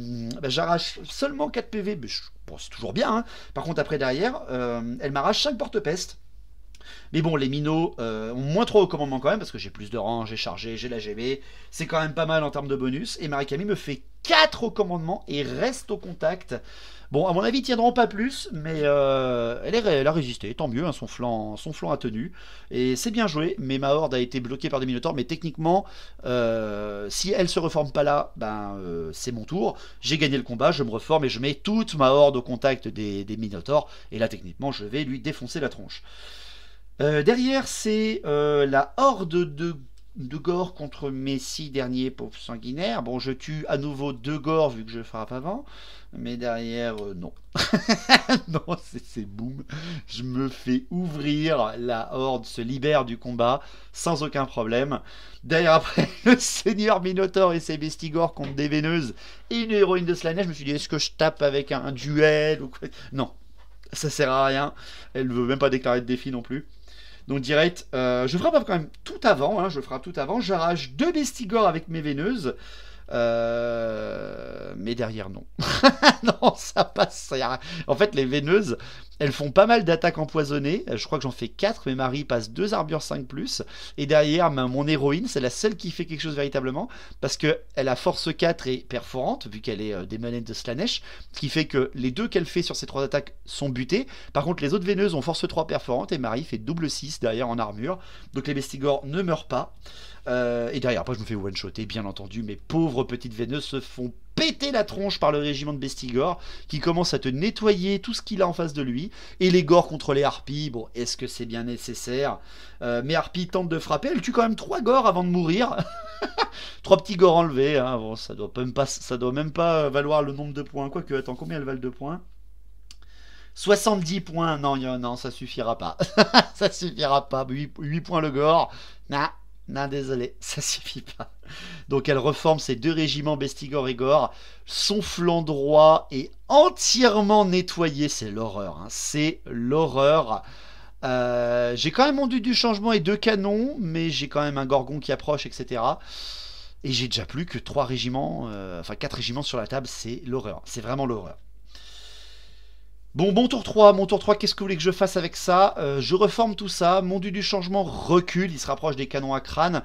j'arrache seulement 4 PV, mais bon, c'est toujours bien, hein. Par contre après derrière, elle m'arrache 5 porte-pestes. Mais bon, les minots ont moins 3 au commandement quand même, parce que j'ai plus de rang, j'ai chargé, j'ai la GB. C'est quand même pas mal en termes de bonus. Et Maricami me fait 4 au commandement et reste au contact. Bon, à mon avis, ils tiendront pas plus, mais elle a résisté, tant mieux, hein, son flanc a tenu. Et c'est bien joué, mais ma horde a été bloquée par des minotaures. Mais techniquement, si elle se reforme pas là, c'est mon tour. J'ai gagné le combat, je me reforme et je mets toute ma horde au contact des minotaures. Et là, techniquement, je vais lui défoncer la tronche. Derrière, c'est la horde de gore contre mes 6 derniers pauvres sanguinaires. Bon, je tue à nouveau 2 gores vu que je frappe avant. Mais derrière, non. Non, c'est boum. Je me fais ouvrir. La horde se libère du combat sans aucun problème. Derrière, après, le seigneur Minotaure et ses bestigores contre des veineuses et une héroïne de Slanesh. Je me suis dit, est-ce que je tape avec un duel ou quoi? Non, ça sert à rien. Elle ne veut même pas déclarer de défi non plus. Donc direct, je frappe quand même tout avant, hein, j'arrache 2 bestigores avec mes veineuses, mais derrière non. Non, ça passe. En fait, les veineuses, elles font pas mal d'attaques empoisonnées, je crois que j'en fais 4, mais Marie passe 2 armures 5+, et derrière, mon héroïne, c'est la seule qui fait quelque chose véritablement, parce qu'elle a force 4 et perforante, vu qu'elle est des manettes de Slanesh, ce qui fait que les 2 qu'elle fait sur ces 3 attaques sont butées. Par contre, les autres veineuses ont force 3 perforante, et Marie fait double 6 derrière en armure, donc les bestigores ne meurent pas. Et derrière, après, je me fais one-shotter, bien entendu. Mes pauvres petites veineuses se font péter la tronche par le régiment de Bestigor, qui commence à te nettoyer tout ce qu'il a en face de lui. Et les gores contre les harpies, bon, est-ce que c'est bien nécessaire? Mes harpies tentent de frapper, elles tuent quand même 3 gores avant de mourir. 3 petits gores enlevés, hein. Bon, ça doit même pas valoir le nombre de points. Quoique, attends, combien elles valent de points? 70 points, non, ça suffira pas. Ça suffira pas, 8 points le gore. Non, désolé, ça suffit pas. Donc elle reforme ses 2 régiments Bestigor et Gore. Son flanc droit est entièrement nettoyé. C'est l'horreur, hein. C'est l'horreur. J'ai quand même du changement et 2 canons, mais j'ai quand même un Gorgon qui approche, etc. Et j'ai déjà plus que 3 régiments, 4 régiments sur la table. C'est l'horreur, c'est vraiment l'horreur. Bon, mon tour 3, qu'est-ce que vous voulez que je fasse avec ça? Je reforme tout ça, mon dieu du changement recule, il se rapproche des canons à crâne,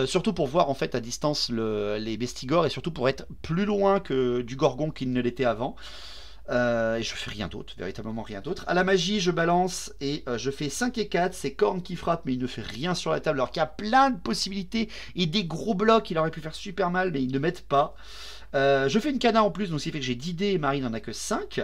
surtout pour voir en fait à distance les bestigors, et surtout pour être plus loin que du gorgon qu'il ne l'était avant. Et je fais rien d'autre, véritablement rien d'autre. À la magie, je balance et je fais 5 et 4, c'est Korn qui frappe, mais il ne fait rien sur la table, alors qu'il y a plein de possibilités et des gros blocs, il aurait pu faire super mal, mais ils ne mettent pas. Je fais une cana en plus, donc ce qui fait que j'ai 10 dés et Marie n'en a que 5.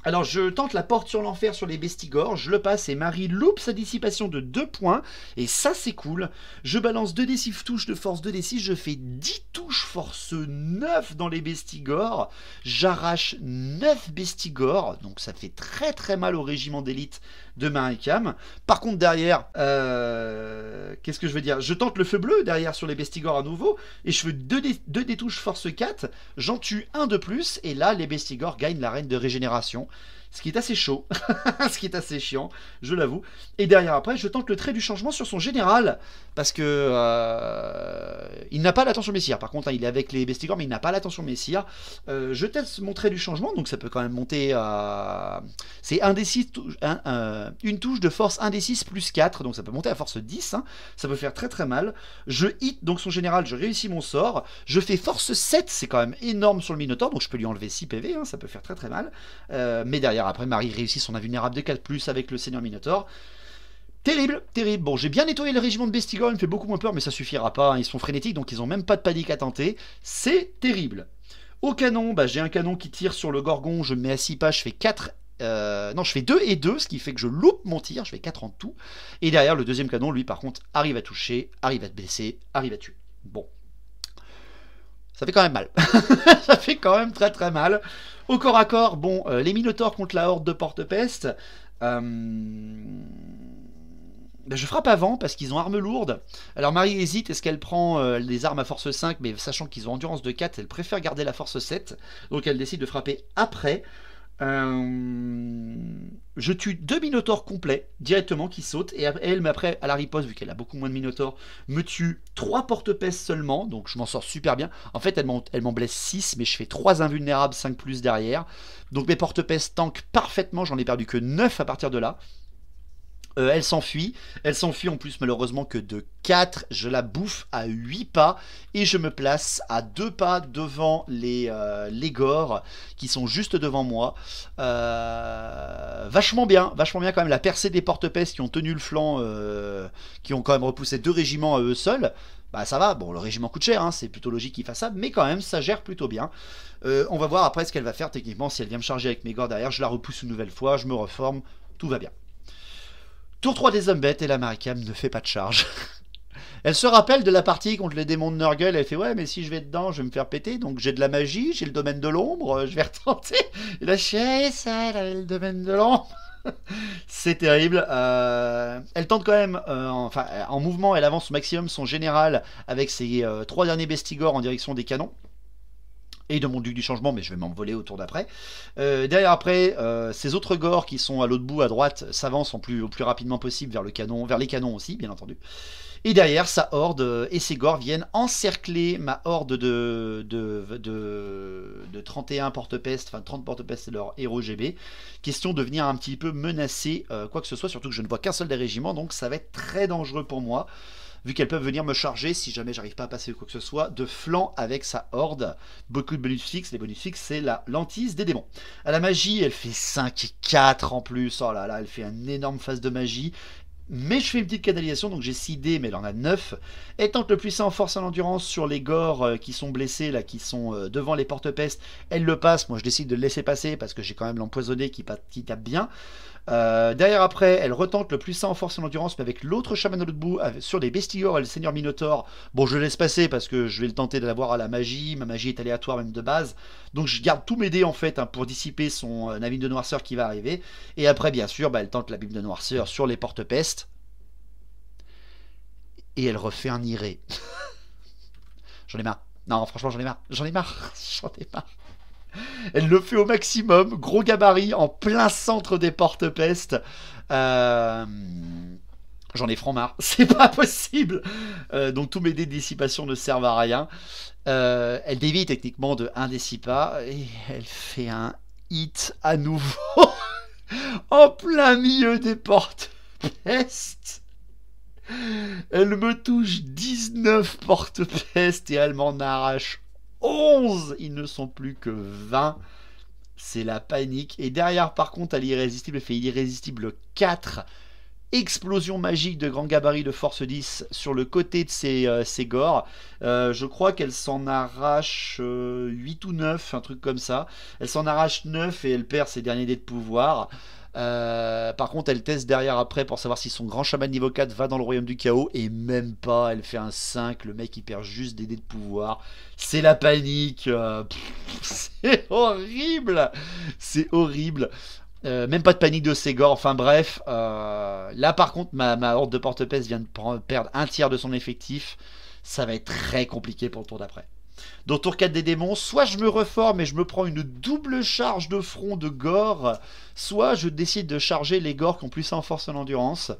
Alors je tente la porte sur l'enfer sur les bestigors, je le passe et Marie loupe sa dissipation de 2 points, et ça c'est cool. Je balance 2d6 touches de force 2d6, je fais 10 touches force 9 dans les bestigors, j'arrache 9 bestigors, donc ça fait très très mal au régiment d'élite de Marie-Cam. Par contre derrière, qu'est-ce que je veux dire? Je tente le feu bleu derrière sur les bestigors à nouveau, et je fais 2 touches force 4, j'en tue un de plus, et là les bestigors gagnent la reine de régénération. Ce qui est assez chaud, ce qui est assez chiant, je l'avoue. Et derrière après, je tente le trait du changement sur son général, parce que il n'a pas l'attention messire. Par contre, hein, il est avec les bestigors, mais il n'a pas l'attention messire. Je teste mon trait du changement, donc ça peut quand même monter à... C'est 1d6, une touche de force 1d6 plus 4, donc ça peut monter à force 10, hein. Ça peut faire très très mal. Je hit donc son général, je réussis mon sort. Je fais force 7, c'est quand même énorme sur le Minotaur, donc je peux lui enlever 6 PV, hein, ça peut faire très très mal. Mais derrière, après, Marie réussit son invulnérable de 4+, avec le Seigneur Minotaur. Terrible, terrible. Bon, j'ai bien nettoyé le régiment de bestigors, il me fait beaucoup moins peur, mais ça suffira pas, hein. Ils sont frénétiques, donc ils n'ont même pas de panique à tenter. C'est terrible. Au canon, bah, j'ai un canon qui tire sur le gorgon, je me mets à 6 pas, je fais 4... non, je fais 2 et 2, ce qui fait que je loupe mon tir, je fais 4 en tout. Et derrière, le deuxième canon, lui, par contre, arrive à toucher, arrive à blesser, arrive à tuer. Bon. Ça fait quand même mal. Ça fait quand même très très mal. Au corps à corps, bon, les Minotaures contre la horde de Porte-Peste. Ben, je frappe avant parce qu'ils ont armes lourdes. Alors Marie hésite, est-ce qu'elle prend les armes à force 5, mais sachant qu'ils ont endurance de 4, elle préfère garder la force 7. Donc elle décide de frapper après. Je tue 2 Minotaures complets directement qui sautent, et elle, mais après à la riposte, vu qu'elle a beaucoup moins de Minotaures, me tue 3 porte-peste seulement, donc je m'en sors super bien. En fait elle m'en blesse 6, mais je fais 3 invulnérables 5+ derrière, donc mes porte-peste tankent parfaitement, j'en ai perdu que 9 à partir de là. Elle s'enfuit en plus malheureusement que de 4, je la bouffe à 8 pas, et je me place à 2 pas devant les gores qui sont juste devant moi. Vachement bien quand même, la percée des porte-peste qui ont tenu le flanc, qui ont quand même repoussé 2 régiments à eux seuls. Bah ça va, bon le régiment coûte cher, hein, c'est plutôt logique qu'il fasse ça, mais quand même ça gère plutôt bien. On va voir après ce qu'elle va faire techniquement, si elle vient me charger avec mes gores derrière, je la repousse une nouvelle fois, je me reforme, tout va bien. Tour 3 des hommes bêtes, et la Marie-Cam ne fait pas de charge. Elle se rappelle de la partie contre les démons de Nurgle, elle fait ouais mais si je vais dedans je vais me faire péter, donc j'ai de la magie, j'ai le domaine de l'ombre, je vais retenter. Et là ça, elle avait le domaine de l'ombre. C'est terrible. Elle tente quand même, en mouvement, elle avance au maximum son général avec ses 3 derniers bestigors en direction des canons. Et de mon duc du changement, mais je vais m'envoler au tour d'après. Derrière après, ces autres gores qui sont à l'autre bout, à droite, s'avancent au plus rapidement possible vers les canons aussi, bien entendu. Et derrière, sa horde et ses gores viennent encercler ma horde de 31 porte-peste, enfin 30 porte-peste et leur héros GB. Question de venir un petit peu menacer quoi que ce soit, surtout que je ne vois qu'un seul des régiments, donc ça va être très dangereux pour moi, vu qu'elles peuvent venir me charger, si jamais j'arrive pas à passer quoi que ce soit, de flanc avec sa horde. Beaucoup de bonus fixes, les bonus fixes c'est la lentille des démons. À la magie, elle fait 5 et 4 en plus, oh là là, elle fait un énorme phase de magie. Mais je fais une petite canalisation, donc j'ai 6 dés, mais elle en a 9. Elle tente le puissant en force et en endurance sur les gores qui sont blessés, là, qui sont devant les porte-peste. Elle le passe, moi je décide de le laisser passer, parce que j'ai quand même l'empoisonné qui tape bien. Derrière après, elle retente le puissant en force et en endurance, mais avec l'autre chaman de l'autre bout, sur les bestigors et le seigneur Minotaur. Bon, je laisse passer parce que je vais le tenter de l'avoir à la magie. Ma magie est aléatoire même de base. Donc je garde tous mes dés en fait, hein, pour dissiper son abîme de noirceur qui va arriver. Et après, bien sûr, elle tente l'abîme de noirceur sur les porte-peste. Et elle refait un iré. J'en ai marre. Non, franchement, j'en ai marre. J'en ai marre. Elle le fait au maximum, gros gabarit en plein centre des porte-peste. J'en ai franc marre, c'est pas possible. Donc tous mes dés de dissipation ne servent à rien. Elle dévie techniquement de 1 décipa et elle fait un hit à nouveau en plein milieu des portes peste. Elle me touche 19 portes peste et elle m'en arrache 11. Ils ne sont plus que 20. C'est la panique. Et derrière, par contre, elle est irrésistible. Elle fait irrésistible 4. Explosion magique de grand gabarit de force 10 sur le côté de ses gores. Je crois qu'elle s'en arrache 8 ou 9, un truc comme ça. Elle s'en arrache 9 et elle perd ses derniers dés de pouvoir. Par contre, elle teste derrière après pour savoir si son grand chaman niveau 4 va dans le royaume du chaos. Et même pas, elle fait un 5. Le mec il perd juste des dés de pouvoir. C'est la panique. C'est horrible. C'est horrible. Même pas de panique de Ségor, enfin bref, là par contre ma horde de porte-peste vient de perdre un tiers de son effectif, ça va être très compliqué pour le tour d'après. Donc tour 4 des démons, soit je me reforme et je me prends une double charge de front de gore, soit je décide de charger les gores qui ont plus ça en force et en endurance.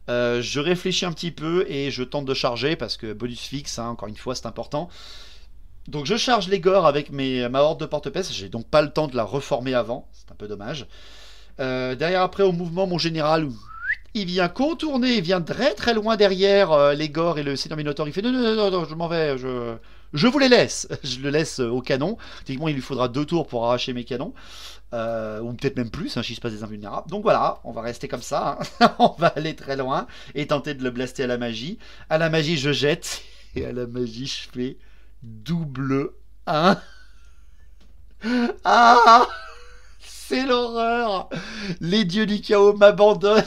Je réfléchis un petit peu et je tente de charger parce que bonus fixe, hein, encore une fois c'est important. Donc je charge les gores avec ma horde de porte-peste, j'ai donc pas le temps de la reformer avant, c'est un peu dommage. Derrière après au mouvement, mon général, il vient contourner, il vient très très loin derrière les gores et le Seigneur Minotaur, il fait non, je m'en vais, je vous les laisse, je le laisse au canon. Techniquement il lui faudra 2 tours pour arracher mes canons, ou peut-être même plus, hein, si je passe des invulnérables. Donc voilà, on va rester comme ça, hein. On va aller très loin et tenter de le blaster à la magie. À la magie je jette, et à la magie je fais... double 1. Ah, c'est l'horreur. Les dieux du chaos m'abandonnent.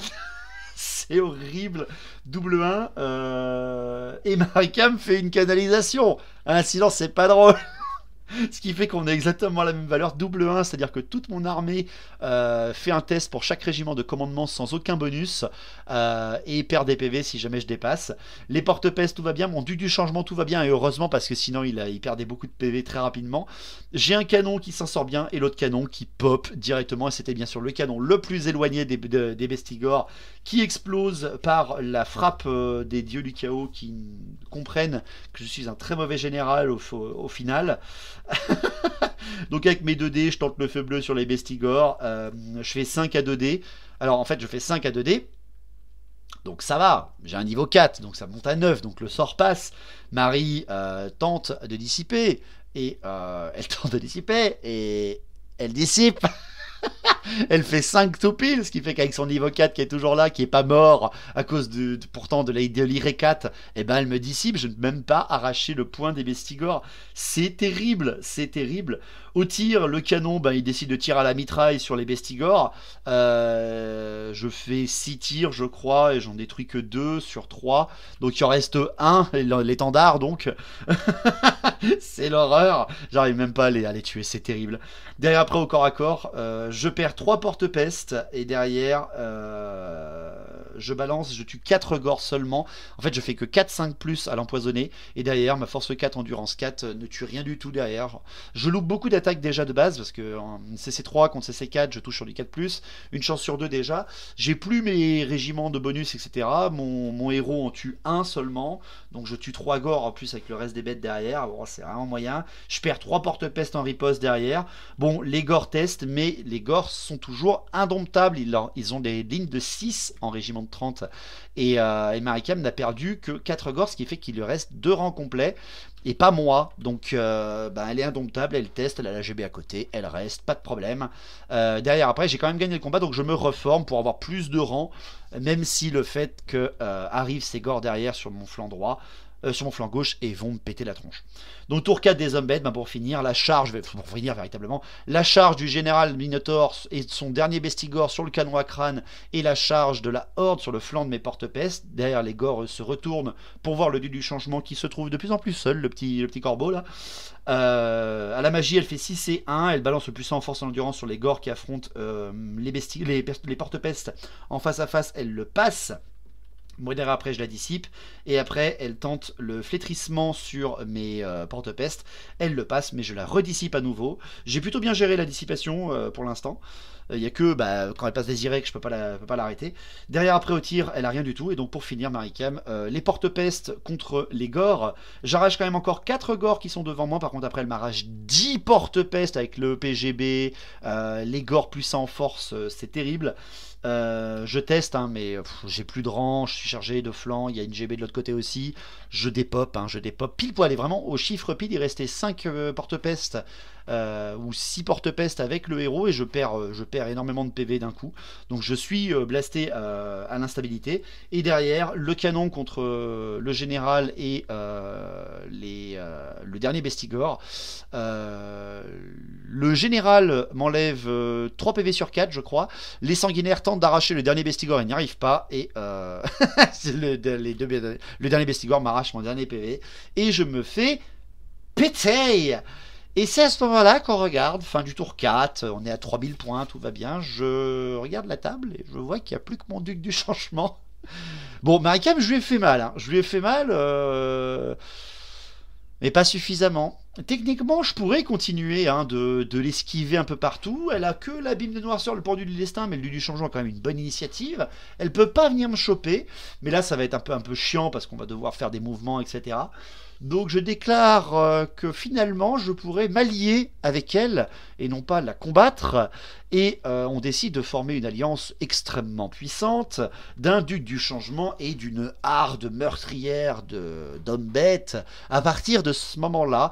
C'est horrible. Double 1. Et Marikam fait une canalisation. Sinon, c'est pas drôle. Ce qui fait qu'on a exactement la même valeur, double 1, c'est-à-dire que toute mon armée fait un test pour chaque régiment de commandement sans aucun bonus et perd des PV si jamais je dépasse. Les porte-peste, tout va bien, mon duc du changement, tout va bien, et heureusement parce que sinon il perdait beaucoup de PV très rapidement. J'ai un canon qui s'en sort bien et l'autre canon qui pop directement, et c'était bien sûr le canon le plus éloigné des bestigors qui explose par la frappe des dieux du chaos qui comprennent que je suis un très mauvais général au final. Donc avec mes 2D, je tente le feu bleu sur les bestigors. Je fais 5 à 2D. Alors en fait, je fais 5 à 2D. Donc ça va, j'ai un niveau 4, donc ça monte à 9, donc le sort passe. Marie tente de dissiper, et elle tente de dissiper, et elle dissipe. Elle fait 5 tout pile, ce qui fait qu'avec son niveau 4 qui est toujours là, qui est pas mort à cause pourtant de l'Iré4, et ben elle me dissipe, je ne peux même pas arracher le point des bestigors. C'est terrible, c'est terrible. Au tir, le canon, ben, il décide de tirer à la mitraille sur les bestigors. Je fais 6 tirs, je crois, et j'en détruis que 2 sur 3. Donc il en reste 1, l'étendard, donc. C'est l'horreur. J'arrive même pas à les tuer, c'est terrible. Derrière, après, au corps à corps, je perds 3 porte-peste, et derrière, je balance, je tue 4 gores seulement. En fait, je fais que 4-5 plus à l'empoisonner, et derrière, ma force 4, endurance 4, ne tue rien du tout derrière. Je loupe beaucoup d'attaques déjà de base, parce que en CC3 contre CC4, je touche sur du 4+, une chance sur 2 déjà. J'ai plus mes régiments de bonus, etc. Mon héros en tue 1 seulement, donc je tue 3 gores en plus avec le reste des bêtes derrière. Bon, c'est vraiment moyen. Je perds 3 porte-peste en riposte derrière. Bon, les gores testent, mais les gores sont toujours indomptables. Ils ont des lignes de 6 en régiment de 30. Et Marikam n'a perdu que 4 gores, ce qui fait qu'il lui reste 2 rangs complets. Et pas moi, donc elle est indomptable, elle teste, elle a la GB à côté, elle reste, pas de problème. Derrière, après, j'ai quand même gagné le combat, donc je me reforme pour avoir plus de rangs, même si le fait que arrivent ces gores derrière sur mon flanc droit, sur mon flanc gauche, et vont me péter la tronche. Donc tour 4 des hommes bêtes, pour finir, la charge, pour finir véritablement, la charge du général Minotaur et son dernier bestigore sur le canon à crâne, et la charge de la horde sur le flanc de mes porte-peste. Derrière, les gores se retournent pour voir le dieu du changement qui se trouve de plus en plus seul, le petit corbeau là. À la magie, elle fait 6 et 1, elle balance le puissant en force et en endurance sur les gores qui affrontent les porte-peste en face à face, elle le passe. Moi derrière, après je la dissipe, et après elle tente le flétrissement sur mes porte-peste, elle le passe, mais je la redissipe à nouveau. J'ai plutôt bien géré la dissipation pour l'instant. Il n'y a que quand elle passe désirée que je peux pas l'arrêter. Derrière, après au tir, elle a rien du tout. Et donc pour finir, Maricam, les porte-peste contre les gores. J'arrache quand même encore 4 gores qui sont devant moi. Par contre, après, elle m'arrache 10 porte-peste avec le PGB, les gores plus 100 en force, c'est terrible. Je teste, hein, mais j'ai plus de rang, je suis chargé de flanc, il y a une GB de l'autre côté aussi. Je dépop, je dépop pile poil. Et vraiment, au chiffre pile, il restait 5 porte-peste ou 6 porte-peste avec le héros et je perds énormément de PV d'un coup. Donc je suis blasté à l'instabilité. Et derrière, le canon contre le général et le dernier Bestigor. Le général m'enlève 3 PV sur 4, je crois. Les sanguinaires tentent d'arracher le dernier Bestigor et n'y arrivent pas. Et le dernier Bestigor m'arrache mon dernier PV. Et je me fais péter. Et c'est à ce moment-là qu'on regarde, fin du tour 4, on est à 3000 points, tout va bien. Je regarde la table et je vois qu'il n'y a plus que mon duc du changement. Bon, Maricam, je lui ai fait mal. Hein. Je lui ai fait mal, mais pas suffisamment. Techniquement, je pourrais continuer de l'esquiver un peu partout. Elle a que l'abîme de noirceur, le pendu du destin, mais le duc du changement a quand même une bonne initiative. Elle peut pas venir me choper, mais là, ça va être un peu chiant parce qu'on va devoir faire des mouvements, etc. Donc je déclare que finalement je pourrais m'allier avec elle et non pas la combattre. Et on décide de former une alliance extrêmement puissante d'un duc du changement et d'une harde meurtrière d'hommes bêtes. À partir de ce moment-là,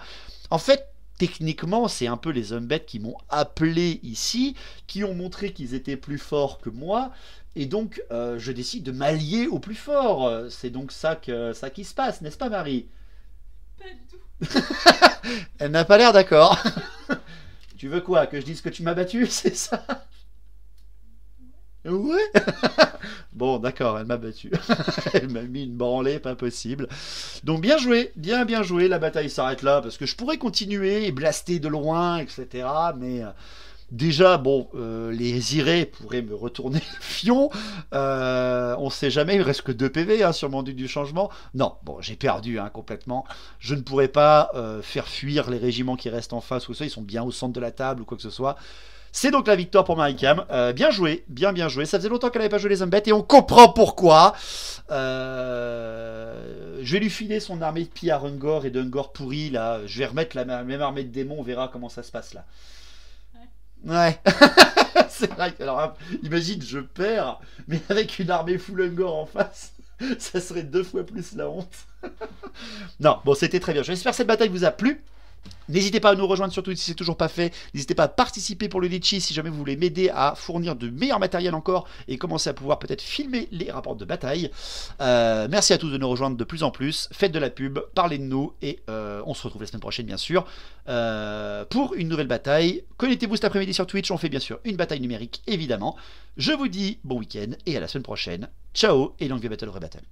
en fait, techniquement, c'est un peu les hommes bêtes qui m'ont appelé ici, qui ont montré qu'ils étaient plus forts que moi. Et donc je décide de m'allier au plus fort. C'est donc ça qui se passe, n'est-ce pas, Marie ? Pas du tout. Elle n'a pas l'air d'accord. Tu veux quoi? Que je dise que tu m'as battu? C'est ça? Ouais. Bon, d'accord, elle m'a battu. Elle m'a mis une branlée, pas possible. Donc bien joué, bien joué. La bataille s'arrête là parce que je pourrais continuer et blaster de loin, etc. Mais déjà, bon, les irés pourraient me retourner le fion. On sait jamais, il reste que 2 PV sur mon duc du changement. Non, bon, j'ai perdu complètement. Je ne pourrais pas faire fuir les régiments qui restent en face ou ça. Ils sont bien au centre de la table ou quoi que ce soit. C'est donc la victoire pour Maricam. Bien joué, bien joué. Ça faisait longtemps qu'elle n'avait pas joué les hommes bêtes et on comprend pourquoi. Je vais lui filer son armée de pilles à Ungor et de Ungor pourri là. Je vais remettre la même armée de démons. On verra comment ça se passe là. Ouais. C'est vrai que, alors, imagine, je perds, mais avec une armée full Ungor en face, ça serait 2 fois plus la honte. Non, bon, c'était très bien. J'espère que cette bataille vous a plu. N'hésitez pas à nous rejoindre sur Twitch si ce n'est toujours pas fait. N'hésitez pas à participer pour le Litchi si jamais vous voulez m'aider à fournir de meilleurs matériels encore et commencer à pouvoir peut-être filmer les rapports de bataille. Merci à tous de nous rejoindre de plus en plus. Faites de la pub, parlez de nous et on se retrouve la semaine prochaine bien sûr pour une nouvelle bataille. Connectez-vous cet après-midi sur Twitch, on fait bien sûr une bataille numérique évidemment. Je vous dis bon week-end et à la semaine prochaine. Ciao et longue vie battle, vraie battle.